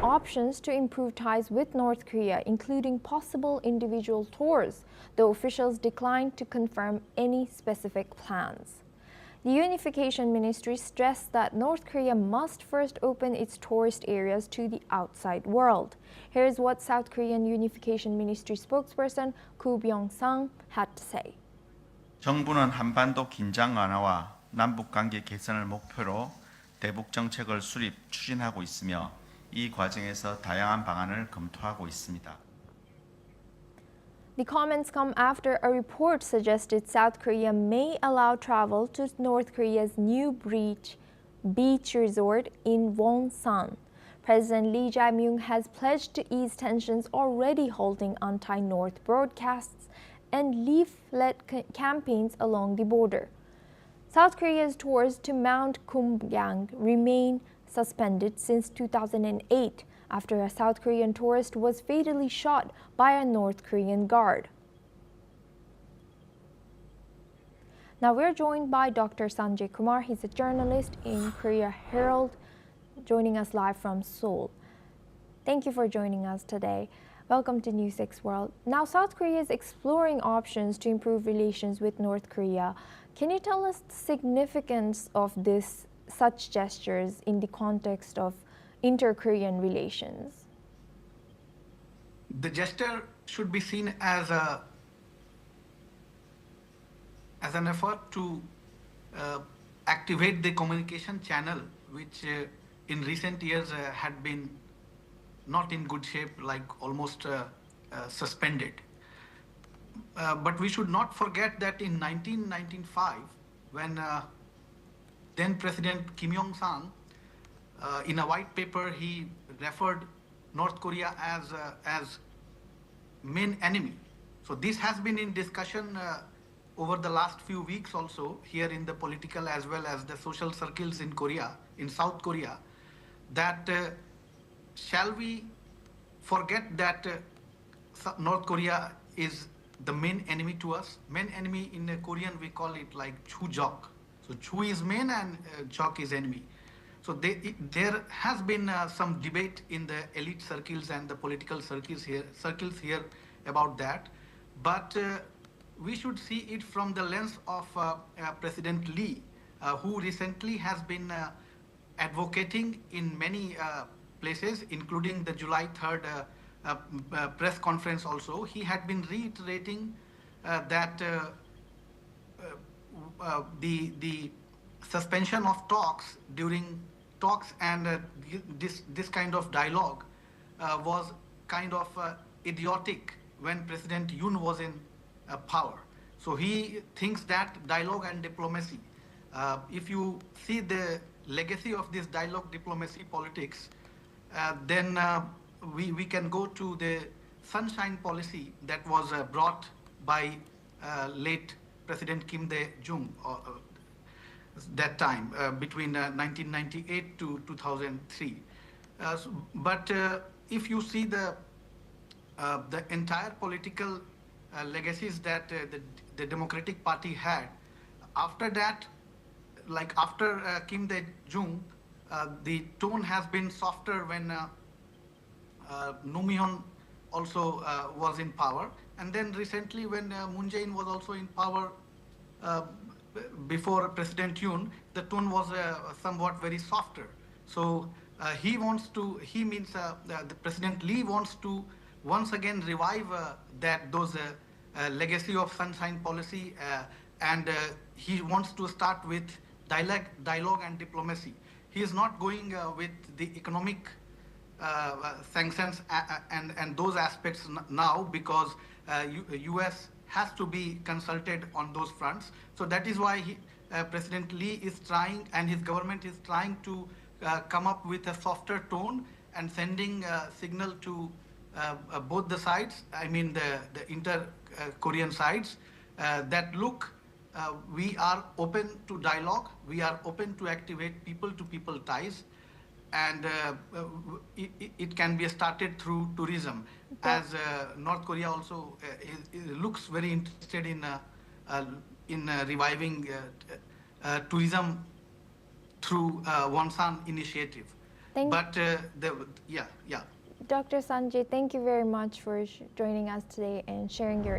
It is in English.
options to improve ties with North Korea, including possible individual tours, though officials declined to confirm any specific plans. The Unification Ministry stressed that North Korea must first open its tourist areas to the outside world. Here's what South Korean Unification Ministry spokesperson Koo Byung-sang had to say. 정부는 한반도 긴장 완화와 남북 관계 개선을 목표로 대북 정책을 추진하고 있으며 이 과정에서 다양한 방안을 검토하고 있습니다. The comments come after a report suggested South Korea may allow travel to North Korea's new beach resort in Wonsan. President Lee Jae-myung has pledged to ease tensions, already halting anti-North broadcasts and leaflet campaigns along the border. South Korea's tours to Mount Kumgang remain suspended since 2008 after a South Korean tourist was fatally shot by a North Korean guard. Now we're joined by Dr. Sanjay Kumar. He's a journalist in Korea Herald, joining us live from Seoul. Thank you for joining us today. Welcome to NewsX World. Now, South Korea is exploring options to improve relations with North Korea. Can you tell us the significance of such gestures in the context of inter-Korean relations? The gesture should be seen as an effort to activate the communication channel, which in recent years had been not in good shape, like almost suspended. But we should not forget that in 1995, when then President Kim Yong-sang, in a white paper, he referred North Korea as main enemy. So this has been in discussion over the last few weeks also here in the political as well as the social circles in Korea, in South Korea, that shall we forget that North Korea is the main enemy to us? Main enemy in Korean, we call it like Chu Jok. So Chu is main and Jok is enemy. So there has been some debate in the elite circles and the political circles here about that. But we should see it from the lens of President Lee, who recently has been advocating in many places, including the July 3rd press conference also. He had been reiterating that the suspension of talks and this kind of dialogue was kind of idiotic when President Yoon was in power. So he thinks that dialogue and diplomacy, if you see the legacy of this dialogue, diplomacy, politics, then we can go to the sunshine policy that was brought by late President Kim Dae-jung that time between 1998 to 2003. But if you see the entire political legacies that the Democratic Party had, after that, like after Kim Dae-jung, the tone has been softer when Roh Moo-hyun also was in power. And then recently when Moon Jae-in was also in power before President Yoon, the tone was somewhat very softer. So the President Lee wants to once again revive those legacy of sunshine policy, and he wants to start with dialogue and diplomacy. He is not going with the economic sanctions and those aspects now, because US has to be consulted on those fronts. So that is why President Lee is trying, and his government is trying to come up with a softer tone and sending a signal to both the sides, I mean the inter-Korean sides, that look, we are open to dialogue, we are open to activate people-to-people ties, and it can be started through tourism, as North Korea also looks very interested in reviving tourism through Wonsan initiative. Thank But yeah. Dr. Sanjay, thank you very much for joining us today and sharing your